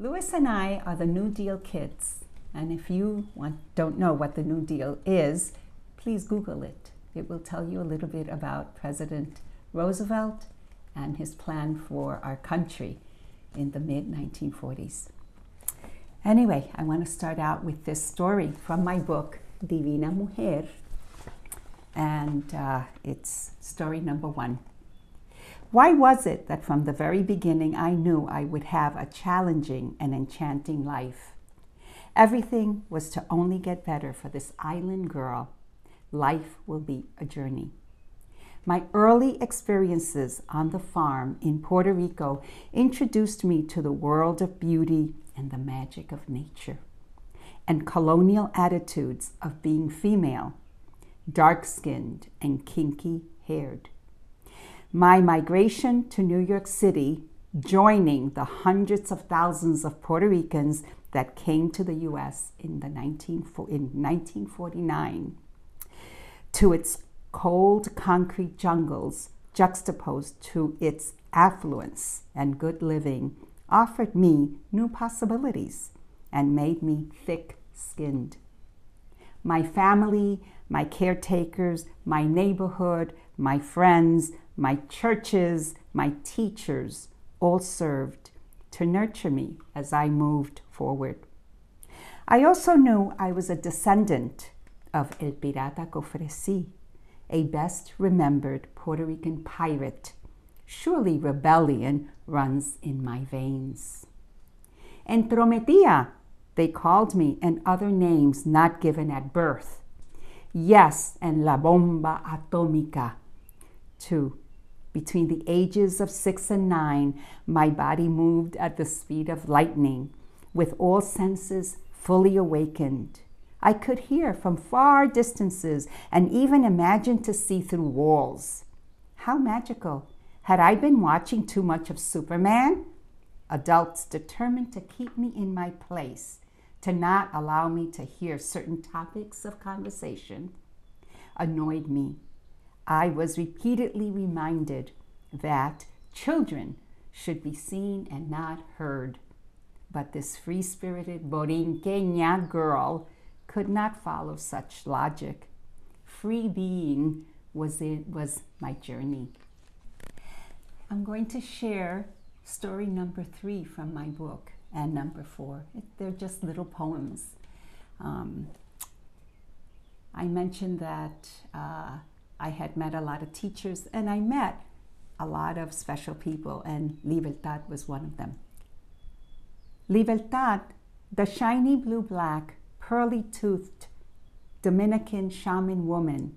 Louis and I are the New Deal kids, and if you don't know what the New Deal is, please Google it. It will tell you a little bit about President Roosevelt and his plan for our country in the mid-1940s. Anyway, I want to start out with this story from my book, Divina Mujer, and it's story number 1. Why was it that from the very beginning I knew I would have a challenging and enchanting life? Everything was to only get better for this island girl. Life will be a journey. My early experiences on the farm in Puerto Rico introduced me to the world of beauty and the magic of nature, and colonial attitudes of being female, dark-skinned and kinky-haired. My migration to New York City, joining the hundreds of thousands of Puerto Ricans that came to the U.S. in 1949, to its cold concrete jungles juxtaposed to its affluence and good living, offered me new possibilities and made me thick-skinned. My family, my caretakers, my neighborhood, my friends, my churches, my teachers all served to nurture me as I moved forward. I also knew I was a descendant of El Pirata Cofresi, a best remembered Puerto Rican pirate. Surely rebellion runs in my veins. Entrometida, they called me, and other names not given at birth. Yes, and La Bomba Atómica, too. Between the ages of 6 and 9, my body moved at the speed of lightning, with all senses fully awakened. I could hear from far distances and even imagine to see through walls. How magical! Had I been watching too much of Superman? Adults determined to keep me in my place, to not allow me to hear certain topics of conversation, annoyed me. I was repeatedly reminded that children should be seen and not heard. But this free-spirited Borinqueña girl could not follow such logic. Free being was my journey. I'm going to share story number 3 from my book and number 4. They're just little poems. I mentioned that I had met a lot of teachers, and I met a lot of special people, and Libertad was one of them. Libertad, the shiny blue-black, pearly-toothed Dominican shaman woman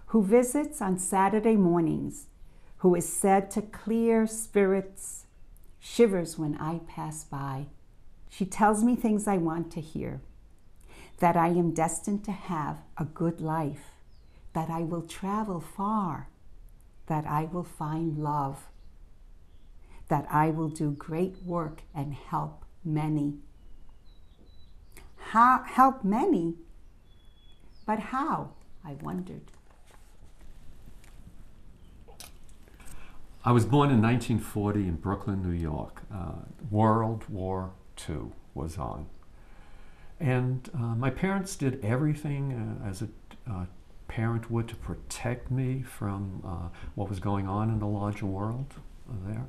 who visits on Saturday mornings, who is said to clear spirits, shivers when I pass by. She tells me things I want to hear, that I am destined to have a good life, that I will travel far, that I will find love, that I will do great work and help many. Help many? But how? I wondered. I was born in 1940 in Brooklyn, New York. World War II was on. And my parents did everything as a parent would to protect me from what was going on in the larger world there.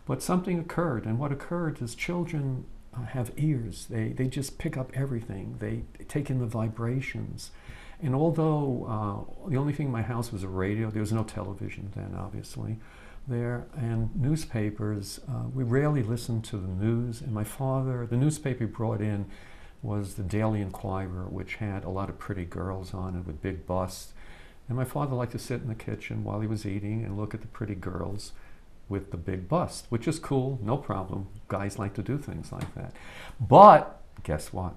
But something occurred, and what occurred is children have ears. They just pick up everything. They take in the vibrations. And although the only thing in my house was a radio, there was no television then, obviously, there, and newspapers, we rarely listened to the news. And my father, the newspaper he brought in was the Daily Inquirer, which had a lot of pretty girls on it with big busts. And my father liked to sit in the kitchen while he was eating and look at the pretty girls with the big bust, which is cool, no problem. Guys like to do things like that. But guess what?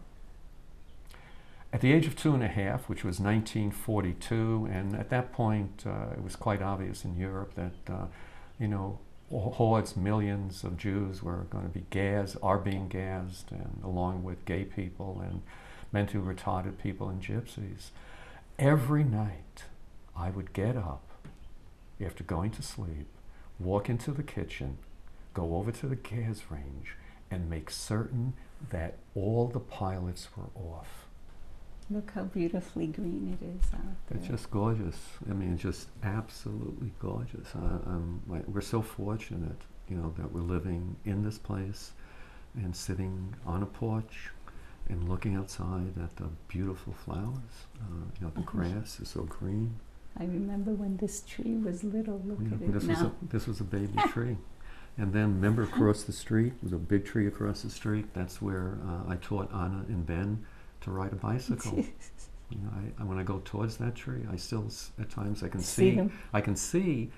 At the age of 2.5, which was 1942, and at that point it was quite obvious in Europe that, hordes, millions of Jews were going to be are being gassed, and along with gay people and mentally retarded people and gypsies. Every night I would get up after going to sleep, walk into the kitchen, go over to the gas range, and make certain that all the pilots were off. Look how beautifully green it is out there. It's just gorgeous. I mean, it's just absolutely gorgeous. We're so fortunate, you know, that we're living in this place and sitting on a porch and looking outside at the beautiful flowers. You know, the grass is so green. I remember when this tree was little. Look at it This now. this was a baby tree. And then remember across the street, was a big tree across the street. That's where I taught Anna and Ben to ride a bicycle. You know, when I go towards that tree, I still, at times, I can see them. I can see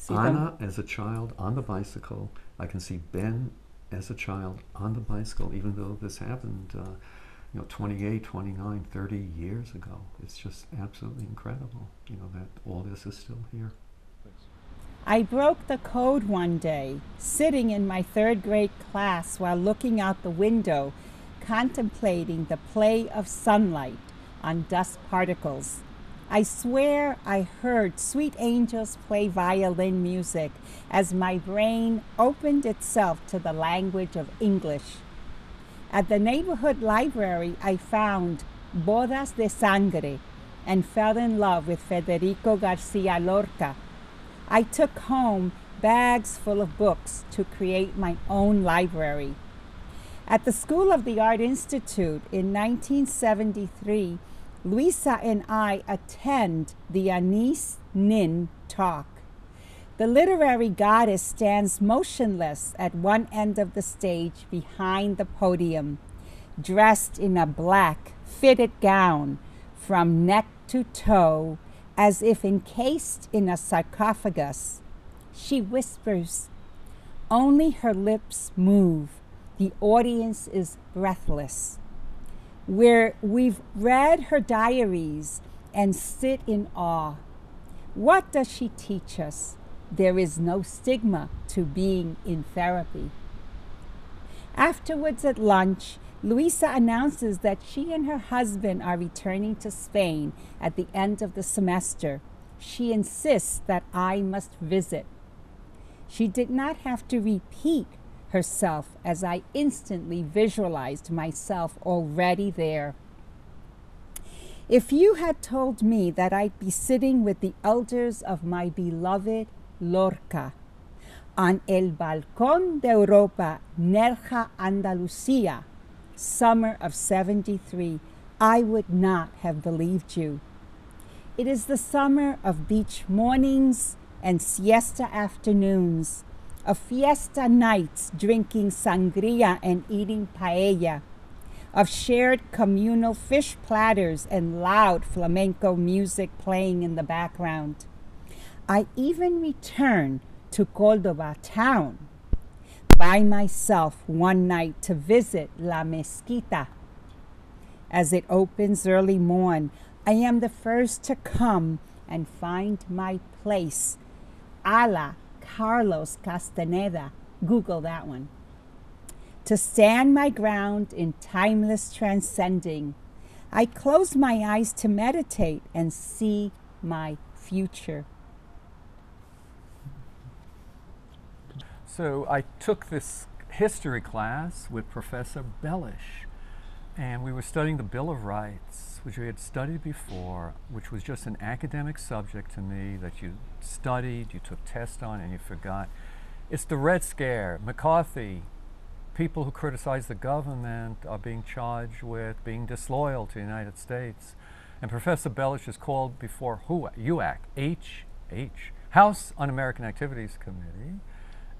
Anna as a child on the bicycle. I can see Ben as a child on the bicycle, even though this happened, you know, 28, 29, 30 years ago. It's just absolutely incredible, you know, that all this is still here. I broke the code one day, sitting in my third grade class while looking out the window, contemplating the play of sunlight on dust particles. I swear I heard sweet angels play violin music as my brain opened itself to the language of English. At the neighborhood library, I found Bodas de Sangre and fell in love with Federico Garcia Lorca. I took home bags full of books to create my own library. At the School of the Art Institute in 1973, Luisa and I attend the Anise Nin talk. The literary goddess stands motionless at one end of the stage behind the podium, dressed in a black, fitted gown from neck to toe, as if encased in a sarcophagus. She whispers. Only her lips move. The audience is breathless. We've read her diaries and sit in awe. What does she teach us? There is no stigma to being in therapy. Afterwards at lunch, Luisa announces that she and her husband are returning to Spain at the end of the semester. She insists that I must visit. She did not have to repeat herself, as I instantly visualized myself already there. If you had told me that I'd be sitting with the elders of my beloved Lorca on El Balcón de Europa, Nerja, Andalucía, summer of 73, I would not have believed you. It is the summer of beach mornings and siesta afternoons, of fiesta nights drinking sangria and eating paella, of shared communal fish platters and loud flamenco music playing in the background. I even returned to Córdoba town by myself one night to visit La Mezquita. As it opens early morn, I am the first to come and find my place. A la Carlos Castaneda. Google that one. To stand my ground in timeless transcending, I close my eyes to meditate and see my future. So I took this history class with Professor Bellish, and we were studying the Bill of Rights, which we had studied before, which was just an academic subject to me that you studied, you took tests on, and you forgot. It's the Red Scare. McCarthy, people who criticize the government are being charged with being disloyal to the United States. And Professor Bellish is called before HUAC, House Un-American Activities Committee.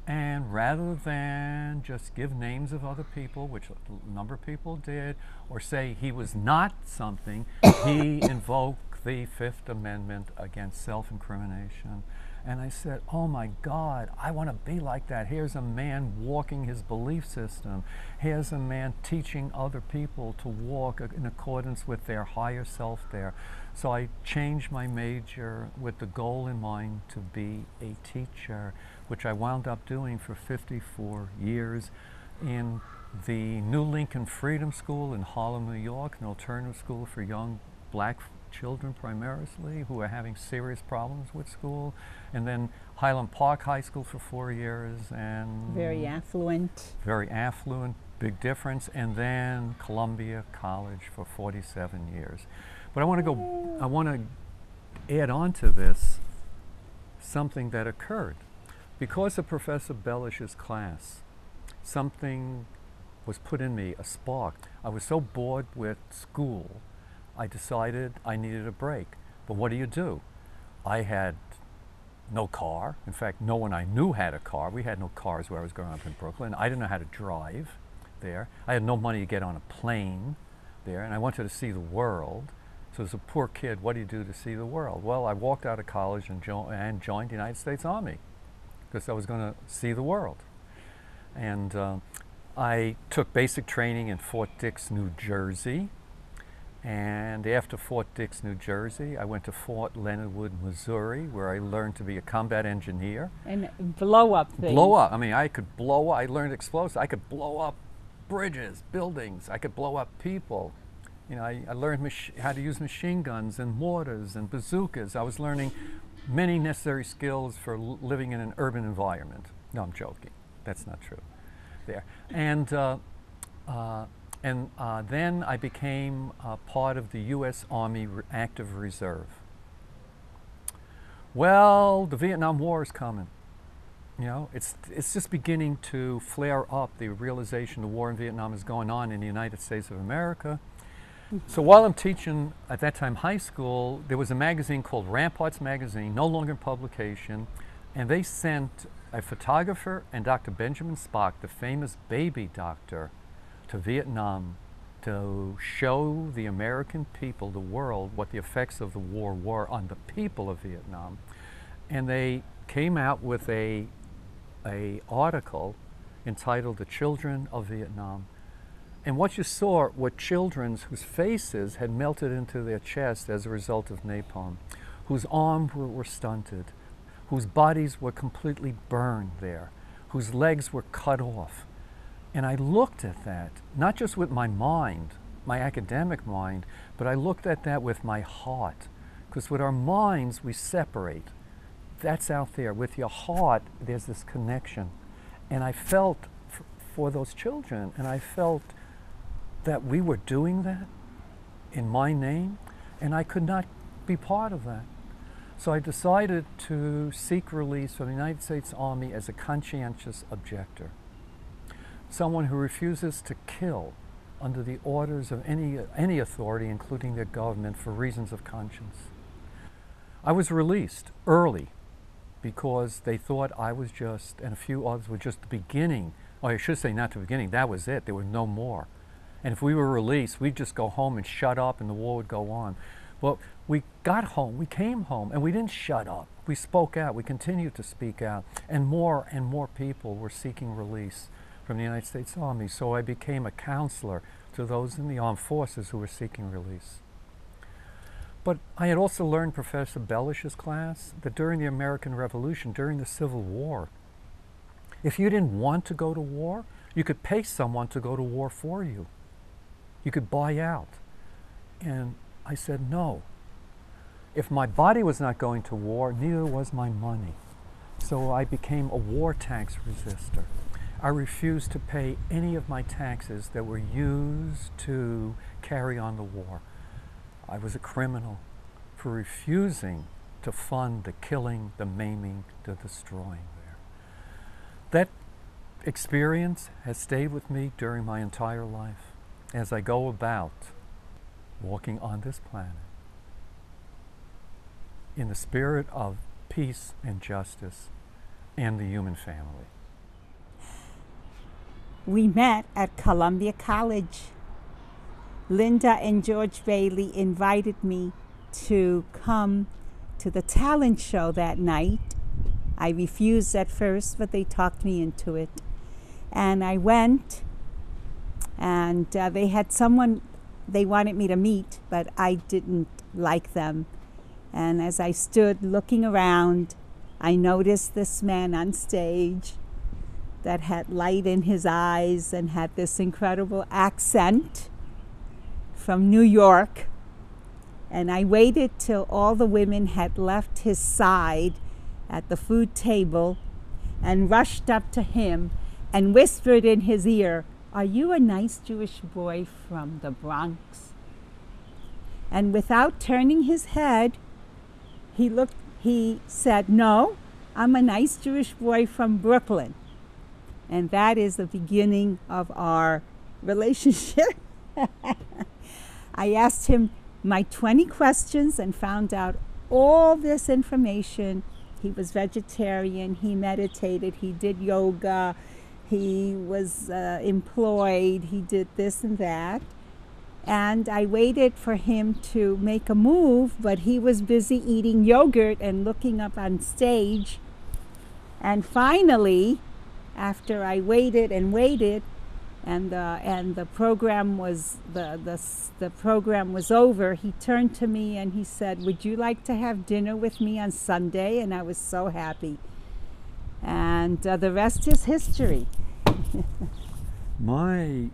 And rather than just give names of other people, which a number of people did, or say he was not something, he invoked the Fifth Amendment against self-incrimination. And I said, oh my God, I want to be like that. Here's a man walking his belief system. Here's a man teaching other people to walk in accordance with their higher self there. So I changed my major with the goal in mind to be a teacher, which I wound up doing for 54 years in the New Lincoln Freedom School in Harlem, New York, an alternative school for young black children primarily who are having serious problems with school, and then Highland Park High School for 4 years, and Very affluent. very affluent big difference. And then Columbia College for 47 years. But I want to add on to this something that occurred. Because of Professor Bellish's class, something was put in me, a spark. I was so bored with school, I decided I needed a break. But what do? I had no car. In fact, no one I knew had a car. We had no cars where I was growing up in Brooklyn. I didn't know how to drive there. I had no money to get on a plane there, and I wanted to see the world. So as a poor kid, what do you do to see the world? Well, I walked out of college and joined the United States Army because I was going to see the world. And I took basic training in Fort Dix, New Jersey. And after Fort Dix, New Jersey, I went to Fort Leonard Wood, Missouri, where I learned to be a combat engineer. And blow up things. Blow up. I mean, I could blow up. I learned explosives. I could blow up bridges, buildings. I could blow up people. You know, I learned how to use machine guns and mortars and bazookas. I was learning many necessary skills for living in an urban environment. No, I'm joking. That's not true. There. And then I became part of the U.S. Army Active Reserve. Well, the Vietnam War is coming. You know, it's just beginning to flare up. The realization the war in Vietnam is going on in the United States of America. So while I'm teaching, at that time, high school, there was a magazine called Ramparts Magazine, no longer in publication, and they sent a photographer and Dr. Benjamin Spock, the famous baby doctor, to Vietnam to show the American people, the world, what the effects of the war were on the people of Vietnam. And they came out with a article entitled The Children of Vietnam. And what you saw were children whose faces had melted into their chest as a result of napalm, whose arms were stunted, whose bodies were completely burned there, whose legs were cut off. And I looked at that, not just with my mind, my academic mind, but I looked at that with my heart. Because with our minds, we separate. That's out there. With your heart, there's this connection. And I felt for those children, and I felt that we were doing that in my name, and I could not be part of that. So I decided to seek release from the United States Army as a conscientious objector. Someone who refuses to kill under the orders of any authority, including their government, for reasons of conscience. I was released early because they thought I was just, and a few others were just the beginning. Or I should say not the beginning, that was it, there was no more. And if we were released, we'd just go home and shut up and the war would go on. Well, we got home, we came home, and we didn't shut up. We spoke out, we continued to speak out, and more people were seeking release from the United States Army. So I became a counselor to those in the armed forces who were seeking release. But I had also learned Professor Bellish's class that during the American Revolution, during the Civil War, if you didn't want to go to war, you could pay someone to go to war for you. You could buy out. And I said, no. If my body was not going to war, neither was my money. So I became a war tax resistor. I refused to pay any of my taxes that were used to carry on the war. I was a criminal for refusing to fund the killing, the maiming, the destroying there. That experience has stayed with me during my entire life as I go about walking on this planet in the spirit of peace and justice and the human family. We met at Columbia College. Linda and George Bailey invited me to come to the talent show that night. I refused at first, but they talked me into it. And I went, and they had someone they wanted me to meet, but I didn't like them. And as I stood looking around, I noticed this man on stage that had light in his eyes and had this incredible accent from New York. And I waited till all the women had left his side at the food table and rushed up to him and whispered in his ear, "Are you a nice Jewish boy from the Bronx?" And without turning his head, he said, "No, I'm a nice Jewish boy from Brooklyn." And that is the beginning of our relationship. I asked him my 20 questions and found out all this information. He was vegetarian, he meditated, he did yoga, he was employed, he did this and that. And I waited for him to make a move, but he was busy eating yogurt and looking up on stage. And finally, after I waited and waited, and the program was the program was over, he turned to me and he said, "Would you like to have dinner with me on Sunday?" And I was so happy. And the rest is history. My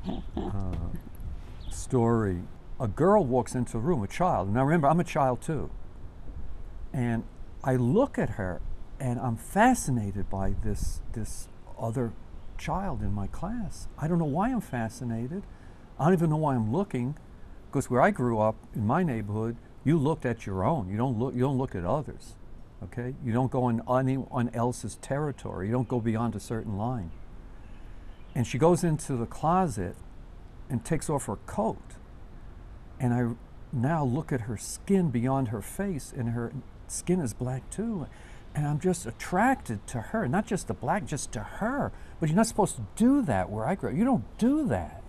story: a girl walks into a room, a child. Now remember, I'm a child too, and I look at her, and I'm fascinated by this other child in my class. I don't know why I'm fascinated. I don't even know why I'm looking, because where I grew up in my neighborhood, you looked at your own. You don't look at others. Okay? You don't go on anyone else's territory. You don't go beyond a certain line. And she goes into the closet and takes off her coat. And I now look at her skin beyond her face, and her skin is black too. And I'm just attracted to her, not just the black, just to her. But you're not supposed to do that where I grew up. You don't do that.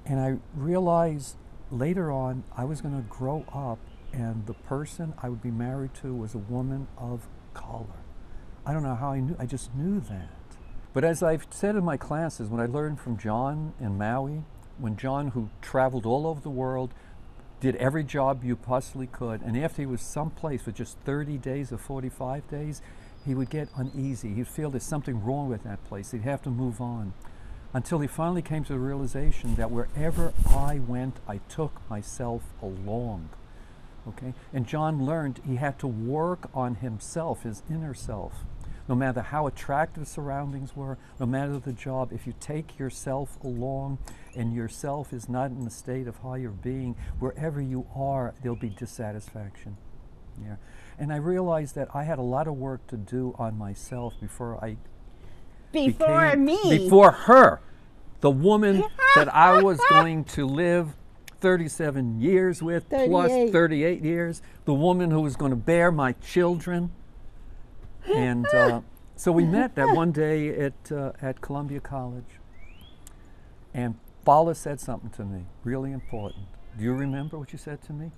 And I realized later on I was going to grow up, and the person I would be married to was a woman of color. I don't know how I knew, I just knew that. But as I've said in my classes, when I learned from John in Maui, when John, who traveled all over the world, did every job you possibly could, and after he was someplace for just 30 days or 45 days, he would get uneasy. He'd feel there's something wrong with that place. He'd have to move on, until he finally came to the realization that wherever I went, I took myself along. Okay? And John learned he had to work on himself, his inner self. No matter how attractive surroundings were, no matter the job, if you take yourself along and yourself is not in a state of higher being, wherever you are, there'll be dissatisfaction. Yeah. And I realized that I had a lot of work to do on myself before before her, the woman that I was going to live 37 years with, 38. plus 38 years, the woman who was going to bear my children. And so we met that one day at Columbia College, and Paula said something to me really important. Do you remember what you said to me?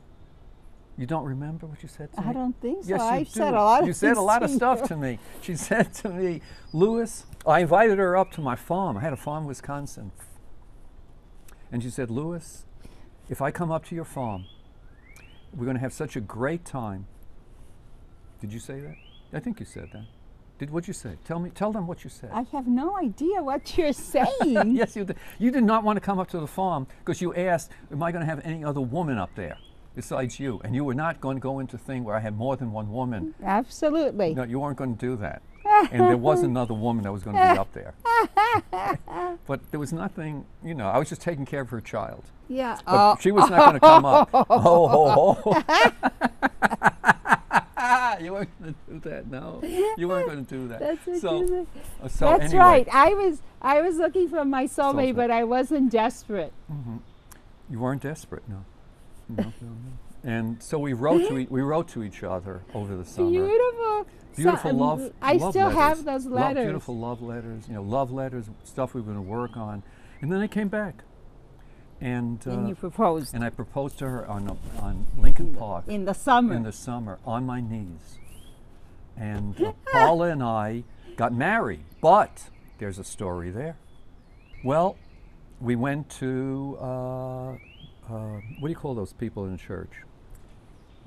You don't remember what you said to me? I don't think so. Yes, I you said do. a lot of You said a lot of stuff to me. She said to me, "Louis," I invited her up to my farm. I had a farm in Wisconsin. And she said, "Louis, if I come up to your farm, we're going to have such a great time." Did you say that? I think you said that. What'd you say? Tell them what you said. I have no idea what you're saying. Yes, you did. You did not want to come up to the farm because you asked, "Am I going to have any other woman up there besides you?" And you were not going to go into a thing where I had more than one woman. Absolutely. No, you weren't going to do that. And there was another woman that was going to be up there. But there was nothing, I was just taking care of her child. Yeah. But she was not going to come up. Oh. You weren't going to do that, no. You weren't going to do that. That's so That's anyway. right. I was looking for my soulmate, but I wasn't desperate. Mm-hmm. You weren't desperate, no. No. And so we wrote to each other over the summer. Beautiful love. I love still letters. have those letters. Beautiful love letters. Love letters, stuff we were going to work on, and then I came back, and you proposed. And I proposed to her on Lincoln Park in the summer. In the summer, on my knees, and Paula and I got married. But there's a story there. Well, we went to what do you call those people in church?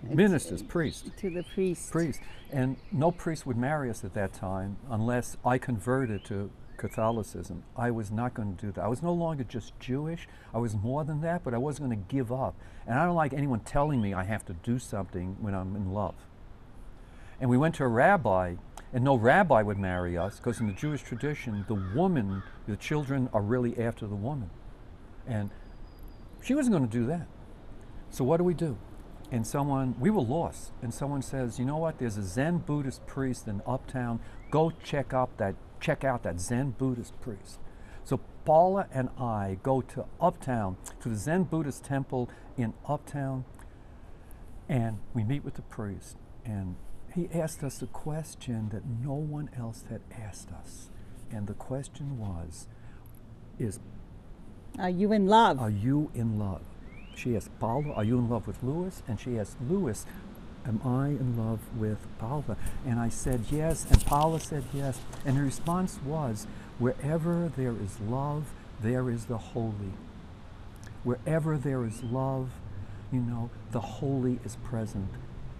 Ministers, priests. To the priest. Priest. And no priest would marry us at that time unless I converted to Catholicism. I was not going to do that. I was no longer just Jewish. I was more than that, but I wasn't going to give up. And I don't like anyone telling me I have to do something when I'm in love. And we went to a rabbi, And no rabbi would marry us, because in the Jewish tradition, the woman, the children are really after the woman. And she wasn't going to do that. So what do? And we were lost. And someone says, you know what, there's a Zen Buddhist priest in Uptown. Go check out that Zen Buddhist priest. So Paula and I go to Uptown, to the Zen Buddhist temple in Uptown, and we meet with the priest. And he asked us a question that no one else had asked us. And the question was, are you in love? Are you in love? She asked Paula, are you in love with Louis? And she asked Louis, am I in love with Paula? And I said yes, and Paula said yes. And her response was, wherever there is love, there is the holy. Wherever there is love, the holy is present.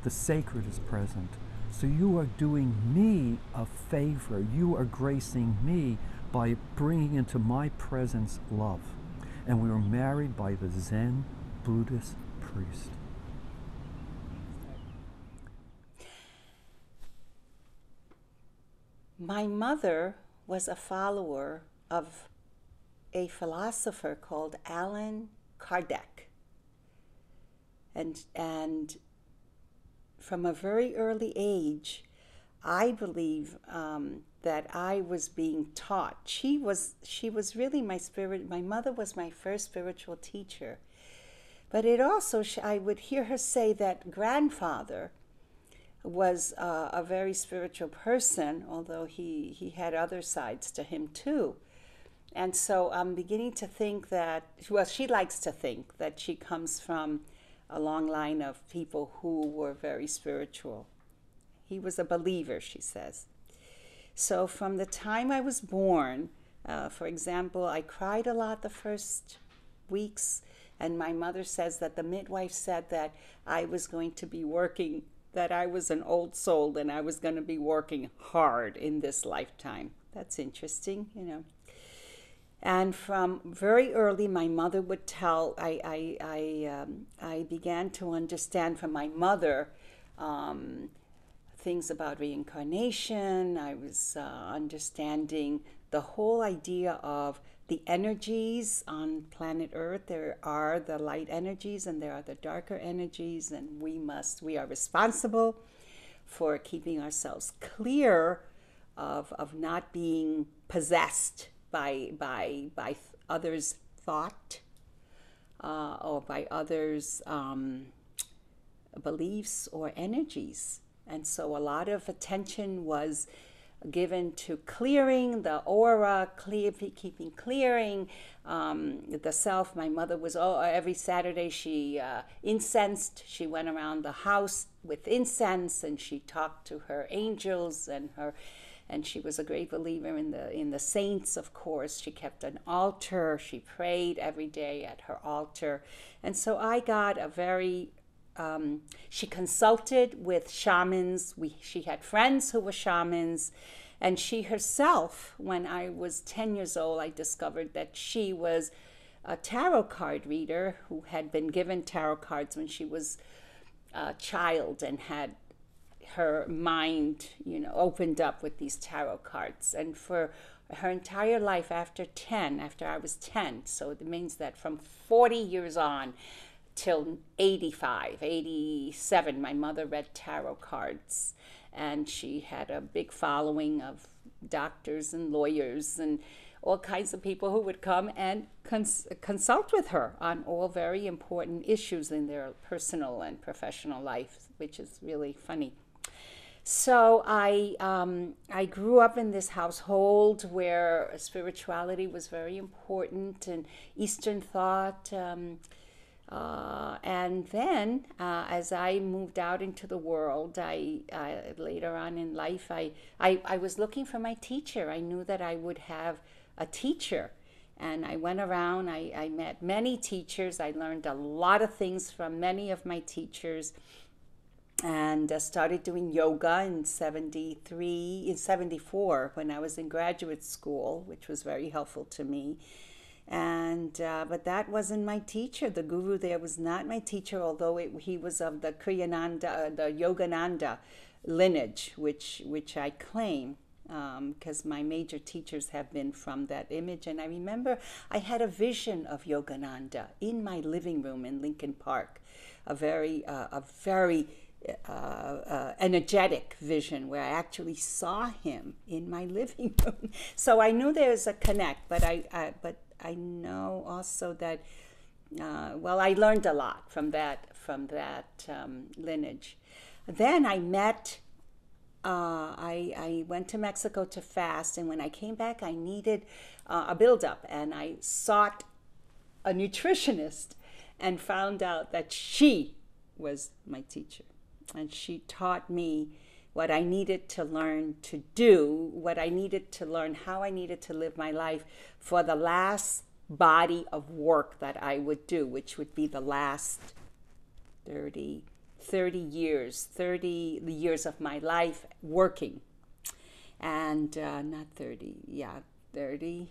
The sacred is present. So you are doing me a favor. You are gracing me by bringing into my presence love. And we were married by the Zen Buddhist priest. My mother was a follower of a philosopher called Allan Kardec. And from a very early age, I believe that I was being taught. She was really my mother was my first spiritual teacher. But it also, I would hear her say that grandfather was a very spiritual person, although he had other sides to him too. And so I'm beginning to think that, well, she likes to think that she comes from a long line of people who were very spiritual. He was a believer, she says. So from the time I was born, for example, I cried a lot the first weeks, and my mother says that the midwife said that I was going to be working, that I was an old soul and I was going to be working hard in this lifetime. That's interesting, And from very early, my mother would tell, I began to understand from my mother things about reincarnation. I was understanding the whole idea of the energies on planet Earth. There are the light energies and there are the darker energies, and we are responsible for keeping ourselves clear of not being possessed by others' thought or by others' beliefs or energies. And so a lot of attention was given to clearing the aura, keeping clearing the self. My mother was, every Saturday she incensed. She went around the house with incense, and she talked to her angels and she was a great believer in the saints, of course. She kept an altar. She prayed every day at her altar. And so I got a very she consulted with shamans. She had friends who were shamans, and she herself, when I was 10 years old, I discovered that she was a tarot card reader who had been given tarot cards when she was a child and had her mind, opened up with these tarot cards. And for her entire life after I was 10, so it means that from 40 years on, till 85, 87, my mother read tarot cards, and she had a big following of doctors and lawyers and all kinds of people who would come and consult with her on all very important issues in their personal and professional life, which is really funny. So I grew up in this household where spirituality was very important and Eastern thought. And then, as I moved out into the world, later on in life, I was looking for my teacher. I knew that I would have a teacher. And I went around, I met many teachers. I learned a lot of things from many of my teachers, and started doing yoga in 74, when I was in graduate school, which was very helpful to me. And but that wasn't my teacher. The guru there was not my teacher, although he was of the Kriyananda, the Yogananda lineage, which I claim, because my major teachers have been from that image. And I remember I had a vision of Yogananda in my living room in Lincoln Park, a very energetic vision where I actually saw him in my living room. So I knew there was a connect, but I know also that I learned a lot from that lineage. Then I met. I went to Mexico to fast, and when I came back, I needed a build-up, and I sought a nutritionist, and found out that she was my teacher, and she taught me what I needed to learn to do, what I needed to learn, how I needed to live my life for the last body of work that I would do, which would be the last 30 years of my life working. And not 30, yeah, 30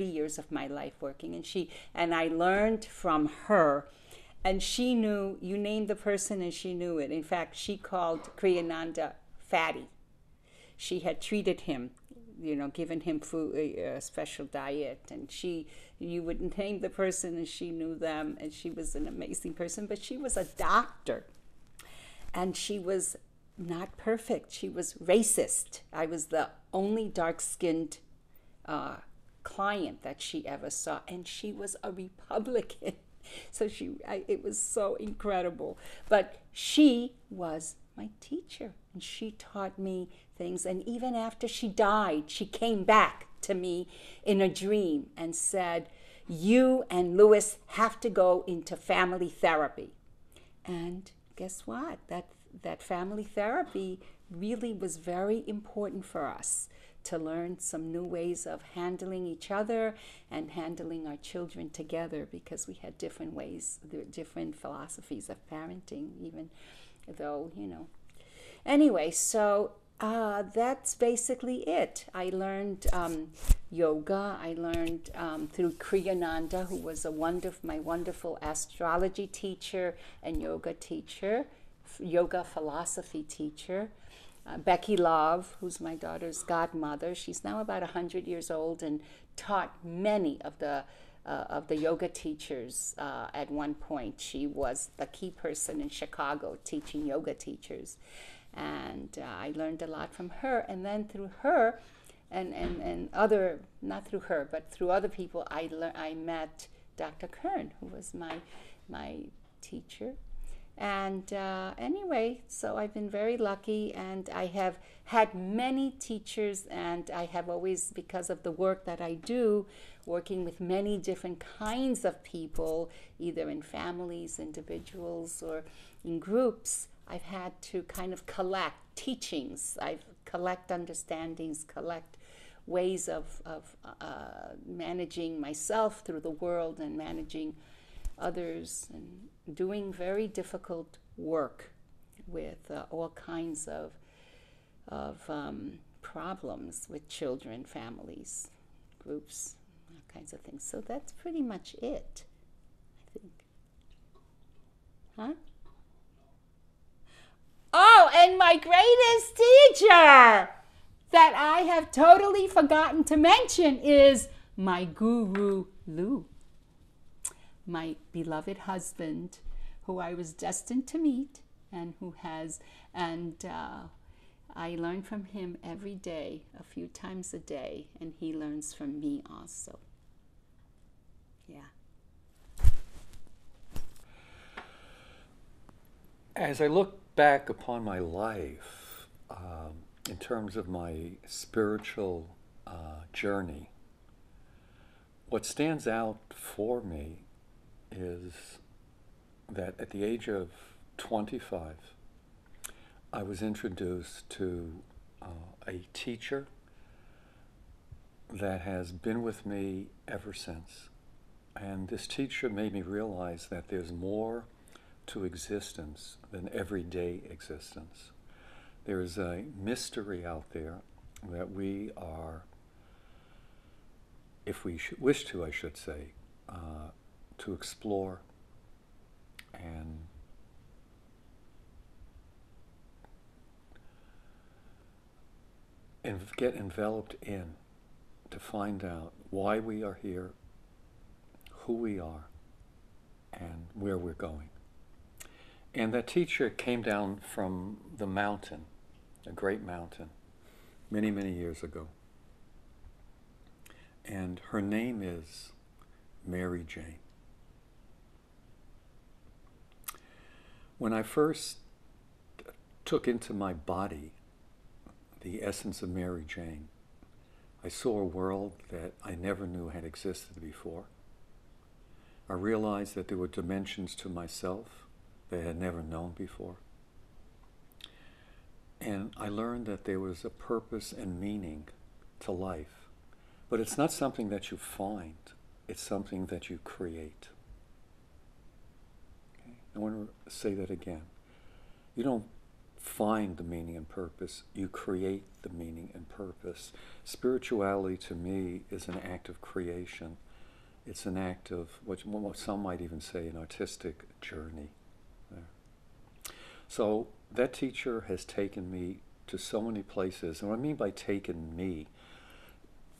years of my life working. And I learned from her. And she knew, you named the person and she knew it. In fact, she called Kriyananda fatty. She had treated him, given him food, a special diet. And you would name the person and she knew them. And she was an amazing person. But she was a doctor. And she was not perfect. She was racist. I was the only dark-skinned client that she ever saw. And she was a Republican. So it was so incredible. But she was my teacher, and she taught me things. And even after she died, she came back to me in a dream and said, "You and Louis have to go into family therapy." And guess what? That family therapy really was very important for us, to learn some new ways of handling each other and handling our children together, because we had different ways, different philosophies of parenting, even though, Anyway, so that's basically it. I learned yoga. I learned through Kriyananda, who was my wonderful astrology teacher and yoga teacher, yoga philosophy teacher. Becky Love, who's my daughter's godmother. She's now about 100 years old and taught many of the yoga teachers at one point. She was the key person in Chicago teaching yoga teachers. And I learned a lot from her. And then through her and other, not through her, but through other people, I met Dr. Kern, who was my teacher. And anyway, so I've been very lucky, and I have had many teachers, and I have always, because of the work that I do, working with many different kinds of people, either in families, individuals, or in groups, I've had to kind of collect teachings. Collect understandings, collect ways of managing myself through the world and managing others, and doing very difficult work with all kinds of problems with children, families, groups, all kinds of things. So that's pretty much it, I think. Huh? Oh, and my greatest teacher that I have totally forgotten to mention is my guru, Lou. My beloved husband, who I was destined to meet, and I learn from him every day, a few times a day, and he learns from me also. Yeah. As I look back upon my life, in terms of my spiritual journey, what stands out for me is that at the age of 25, I was introduced to a teacher that has been with me ever since. And this teacher made me realize that there's more to existence than everyday existence. There is a mystery out there that we are if we wish to, I should say, to explore and get enveloped in, to find out why we are here, who we are, and where we're going. And that teacher came down from the mountain, a great mountain, many, many years ago. And her name is Mary Jane. When I first took into my body the essence of Mary Jane, I saw a world that I never knew had existed before. I realized that there were dimensions to myself that I had never known before. And I learned that there was a purpose and meaning to life. But it's not something that you find, it's something that you create. Okay? I want to say that again. You don't find the meaning and purpose, you create the meaning and purpose. Spirituality to me is an act of creation. It's an act of what some might even say an artistic journey. There. So that teacher has taken me to so many places. And what I mean by taken me,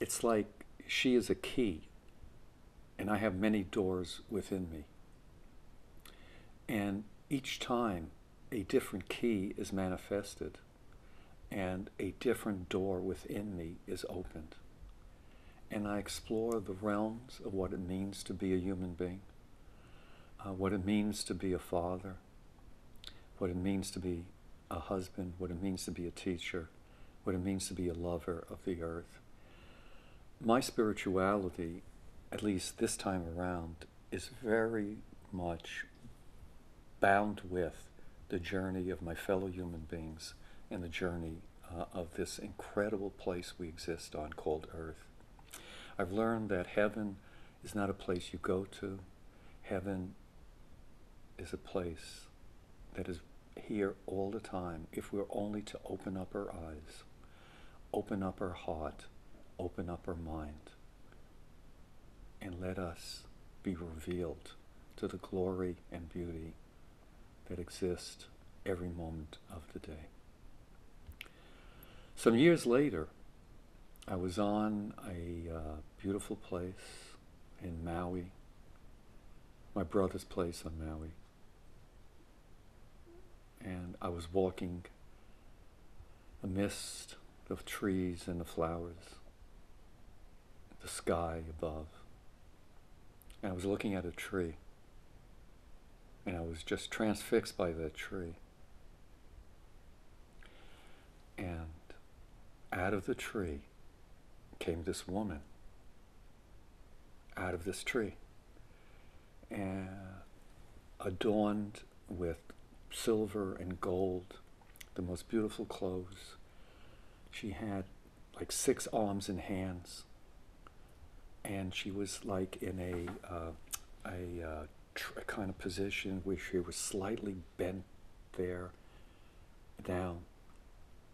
it's like she is a key and I have many doors within me. And each time a different key is manifested and a different door within me is opened. And I explore the realms of what it means to be a human being, what it means to be a father, what it means to be a husband, what it means to be a teacher, what it means to be a lover of the earth. My spirituality, at least this time around, is very much bound with the journey of my fellow human beings and the journey of this incredible place we exist on called Earth. I've learned that heaven is not a place you go to. Heaven is a place that is here all the time if we're only to open up our eyes, open up our heart, open up our mind, and let us be revealed to the glory and beauty that exist every moment of the day. Some years later, I was on a beautiful place in Maui, my brother's place on Maui, and I was walking amidst the trees and the flowers, the sky above, and I was looking at a tree. And I was just transfixed by that tree. And out of the tree came this woman. Out of this tree. And adorned with silver and gold, the most beautiful clothes. She had like 6 arms and hands. And she was like in a kind of position where she was slightly bent there down,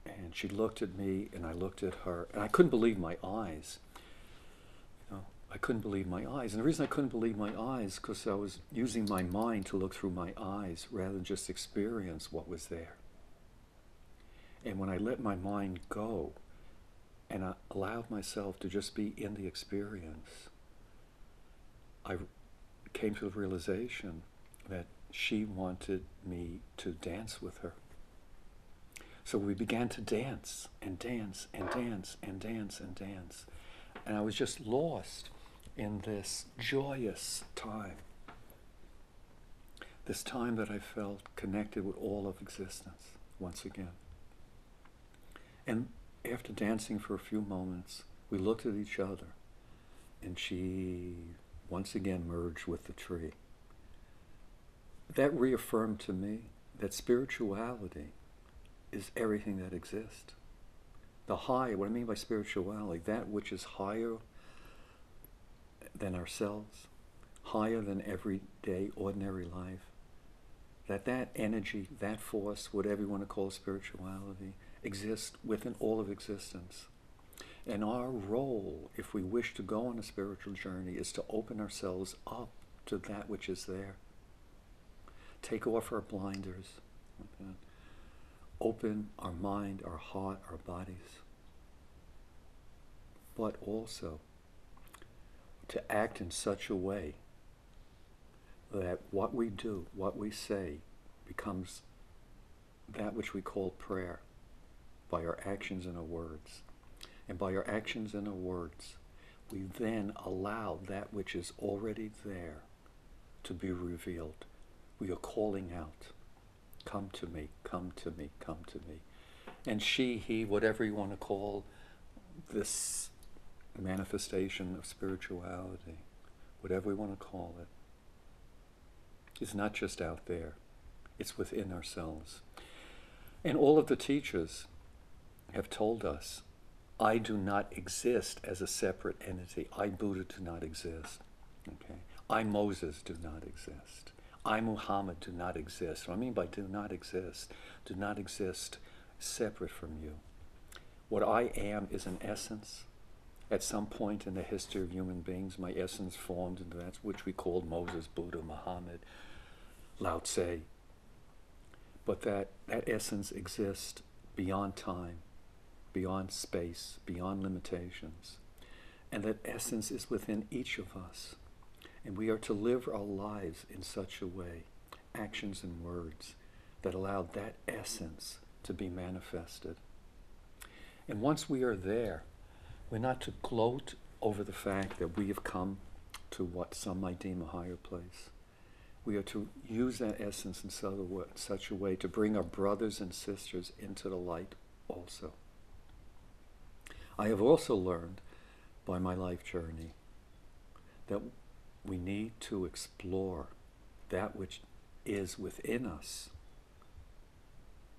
and she looked at me and I looked at her, and I couldn't believe my eyes. I couldn't believe my eyes, and the reason I couldn't believe my eyes because I was using my mind to look through my eyes rather than just experience what was there. And when I let my mind go and I allowed myself to just be in the experience, I came to the realization that she wanted me to dance with her. So we began to dance and dance and dance and dance and dance. And I was just lost in this joyous time. This time that I felt connected with all of existence once again. And after dancing for a few moments, we looked at each other and she once again merged with the tree. That reaffirmed to me that spirituality is everything that exists. The higher, what I mean by spirituality, that which is higher than ourselves, higher than everyday, ordinary life, that energy, that force, whatever you want to call spirituality, exists within all of existence. And our role, if we wish to go on a spiritual journey, is to open ourselves up to that which is there. Take off our blinders. Okay? Open our mind, our heart, our bodies. But also to act in such a way that what we do, what we say, becomes that which we call prayer by our actions and our words. And by our actions and our words, we then allow that which is already there to be revealed. We are calling out, come to me, come to me, come to me. And she, he, whatever you want to call this manifestation of spirituality, whatever we want to call it, is not just out there, it's within ourselves. And all of the teachers have told us, I do not exist as a separate entity. I, Buddha, do not exist. Okay? I, Moses, do not exist. I, Muhammad, do not exist. What I mean by do not exist separate from you. What I am is an essence. At some point in the history of human beings, my essence formed into that which we called Moses, Buddha, Muhammad, Lao Tse. But that essence exists beyond time, beyond space, beyond limitations. And that essence is within each of us. And we are to live our lives in such a way, actions and words, that allow that essence to be manifested. And once we are there, we're not to gloat over the fact that we have come to what some might deem a higher place. We are to use that essence in such a way to bring our brothers and sisters into the light also. I have also learned by my life journey that we need to explore that which is within us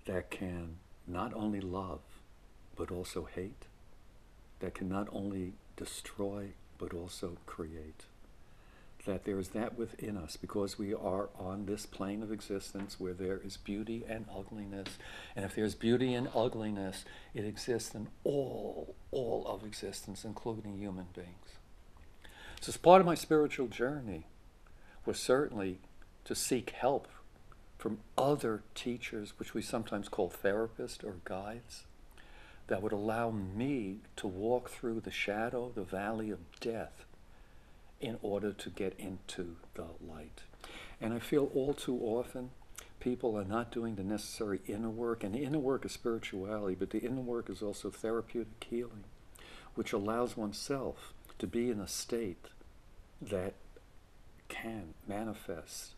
that can not only love but also hate, that can not only destroy but also create. That there is that within us, because we are on this plane of existence where there is beauty and ugliness. And if there's beauty and ugliness, it exists in all of existence, including human beings. So as part of my spiritual journey was certainly to seek help from other teachers, which we sometimes call therapists or guides, that would allow me to walk through the shadow, the valley of death, in order to get into the light. And I feel all too often people are not doing the necessary inner work. And the inner work is spirituality, but the inner work is also therapeutic healing, which allows oneself to be in a state that can manifest,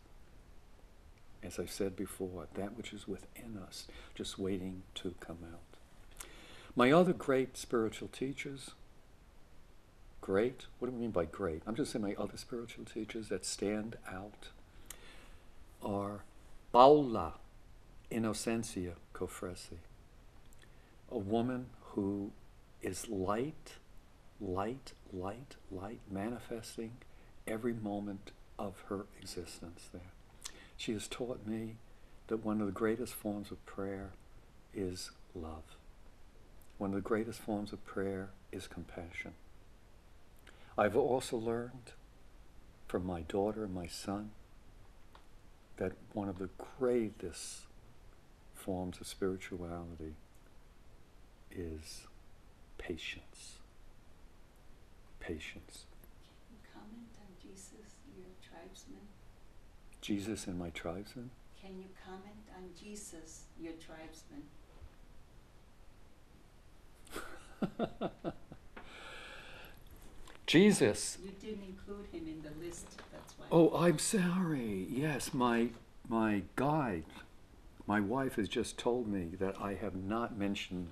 as I said before, that which is within us, just waiting to come out. My other great spiritual teachers, great? What do we mean by great? I'm just saying my other spiritual teachers that stand out are Paula Innocencia Cofresi, a woman who is light, manifesting every moment of her existence there. She has taught me that one of the greatest forms of prayer is love. One of the greatest forms of prayer is compassion. I've also learned from my daughter and my son that one of the greatest forms of spirituality is patience. Patience. Can you comment on Jesus, your tribesman? Jesus and my tribesmen? Can you comment on Jesus, your tribesman? Jesus. You didn't include him in the list, that's why. Oh, I'm sorry. Yes, my guide, my wife has just told me that I have not mentioned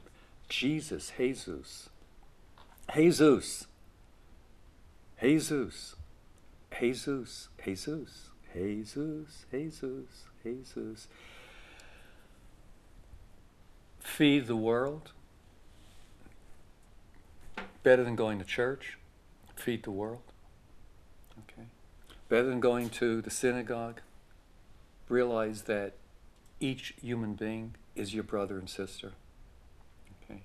Jesus, Jesus. Jesus. Jesus. Jesus. Jesus. Jesus. Jesus. Jesus. Feed the world. Better than going to church. Feed the world. Okay. Better than going to the synagogue. Realize that each human being is your brother and sister. Okay.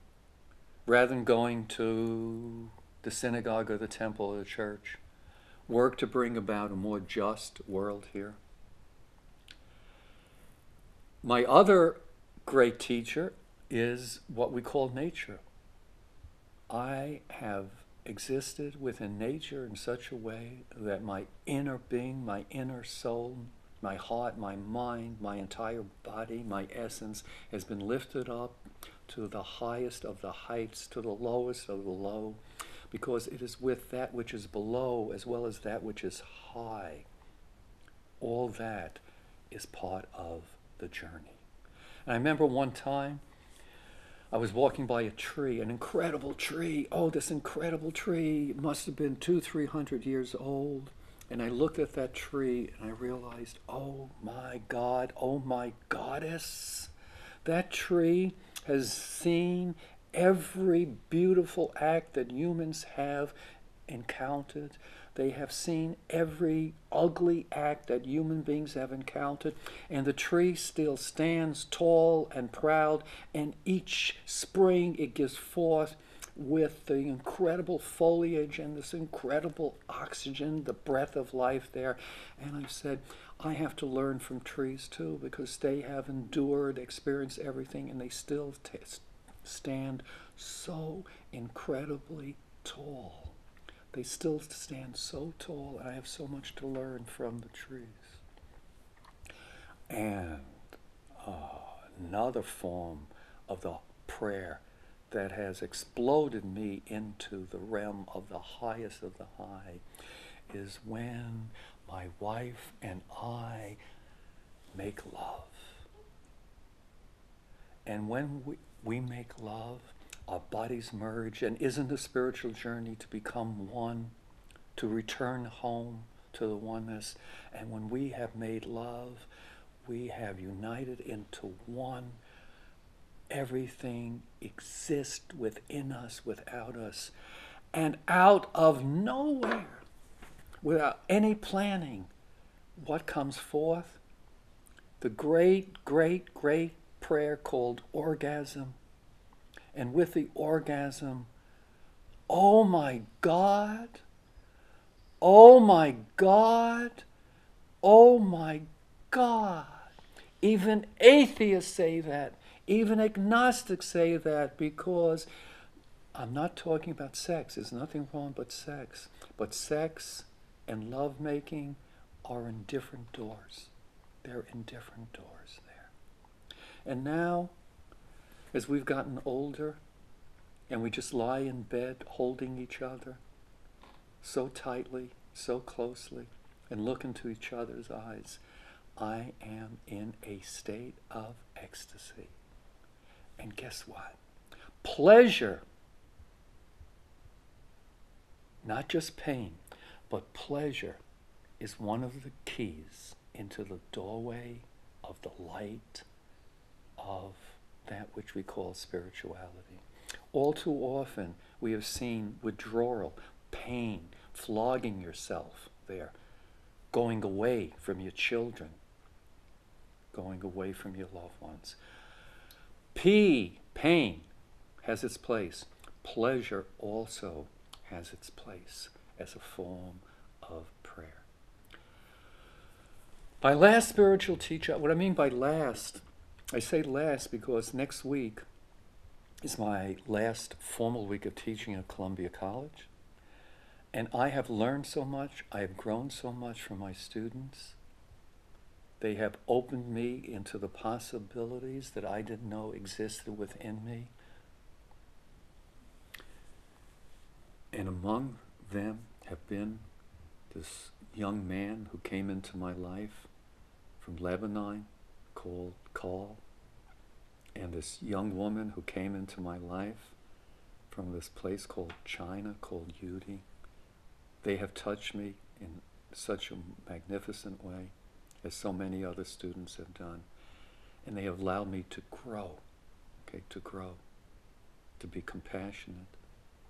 rather than going to the synagogue or the temple or the church. Work to bring about a more just world here. My other great teacher is what we call nature. I have existed within nature in such a way that my inner being, my inner soul, my heart, my mind, my entire body, my essence has been lifted up to the highest of the heights, to the lowest of the low, because it is with that which is below as well as that which is high. All that is part of the journey. And I remember one time I was walking by a tree, an incredible tree. Oh, this incredible tree. It must have been 200-300 years old. And I looked at that tree and I realized, oh my God, oh my goddess. That tree has seen every beautiful act that humans have encountered. They have seen every ugly act that human beings have encountered, and the tree still stands tall and proud, and each spring it gives forth with the incredible foliage and this incredible oxygen, the breath of life there. And I said, I have to learn from trees too, because they have endured, experienced everything, and they still stand so incredibly tall. They still stand so tall, and I have so much to learn from the trees. And another form of the prayer that has exploded me into the realm of the highest of the high is when my wife and I make love. And when we make love, our bodies merge, and isn't the spiritual journey to become one, to return home to the oneness? And when we have made love, we have united into one. Everything exists within us, without us. And out of nowhere, without any planning, what comes forth? The great, great, great prayer called orgasm. And with the orgasm, oh my God, oh my God, oh my God. Even atheists say that. Even agnostics say that, because I'm not talking about sex. There's nothing wrong but sex. But sex and lovemaking are in different doors. They're in different doors there. And now, as we've gotten older and we just lie in bed holding each other so tightly, so closely, and look into each other's eyes, I am in a state of ecstasy. And guess what? Pleasure, not just pain, but pleasure is one of the keys into the doorway of the light of that which we call spirituality. All too often we have seen withdrawal, pain, flogging yourself there, going away from your children, going away from your loved ones. Pain has its place. Pleasure also has its place as a form of prayer. My last spiritual teacher, what I mean by last, I say last because next week is my last formal week of teaching at Columbia College. And I have learned so much, I have grown so much from my students. They have opened me into the possibilities that I didn't know existed within me. And among them have been this young man who came into my life from Lebanon called Carl, and this young woman who came into my life from this place called China, called Yudi. They have touched me in such a magnificent way, as so many other students have done. And they have allowed me to grow, to be compassionate,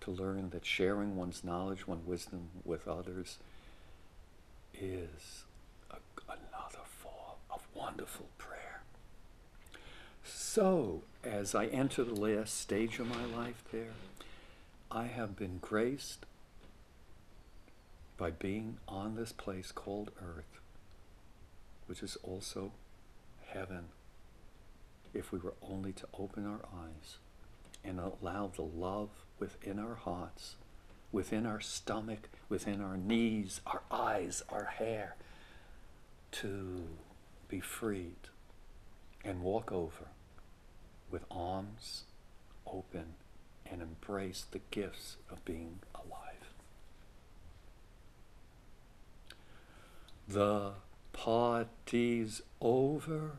to learn that sharing one's knowledge, one's wisdom with others is another form of wonderful prayer. So, as I enter the last stage of my life there, I have been graced by being on this place called Earth, which is also heaven, if we were only to open our eyes and allow the love within our hearts, within our stomach, within our knees, our eyes, our hair, to be freed and walk over with arms open and embrace the gifts of being alive. The party's over.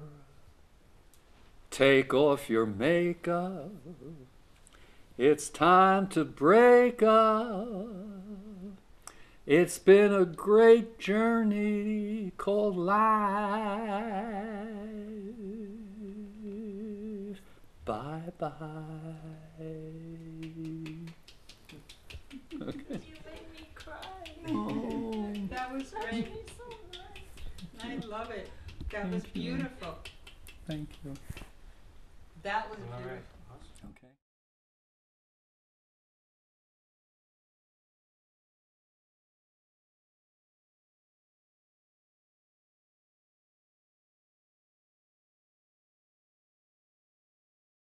Take off your makeup. It's time to break up. It's been a great journey called life. Bye-bye. Okay. You made me cry. Oh. That was great. I love it. That was beautiful. Thank you. That was All right. beautiful.